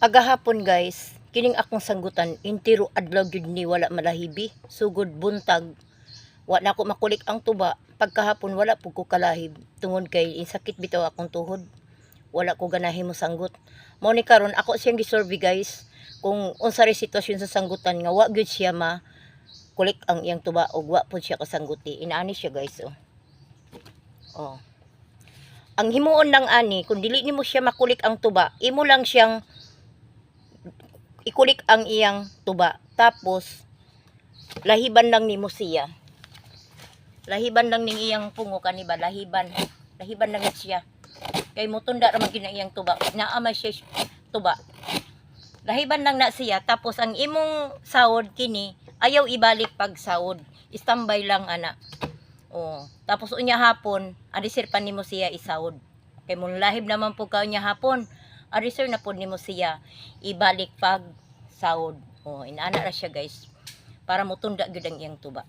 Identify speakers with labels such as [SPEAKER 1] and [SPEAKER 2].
[SPEAKER 1] Agahapon guys, kining akong sanggutan, intiro adlaw gyud ni wala malahibi, sugod buntag, wala ko makulik ang tuba, pagkahapon wala pud ko kalahib, tungod kay insakit bitaw akong tuhod, wala ko ganahin mo sanggut. Mao ni karon ako siyang gisurvey guys, kung unsa ray sitwasyon sa sanggutan nga wa gyud siya ma kulik ang iyang tuba ug wa pud siya kasangguti. Inaani siya guys oh. Oh. Ang himuon lang ani, kung dili nimo siya makulik ang tuba, imo lang siyang ikulik ang iyang tuba. Tapos lahiban lang nimo siya. Lahiban lang ning iyang pungo kaniba, lahiban. Lahiban lang siya. Kay mutunda ra man gyud ang iyang tuba. Naamay siya tuba. Lahiban lang na siya, tapos ang imong sahod kini ayaw ibalik pag sahod. Standby lang ana. Oh, tapos unya hapon, adisir pa nimo siya isahod. Kay mun lahib naman po ka unya hapon, adisir na po nimo siya ibalik pag sahod. Oh, inaana ra siya guys. Para mutunda gyud ang iyang tuba.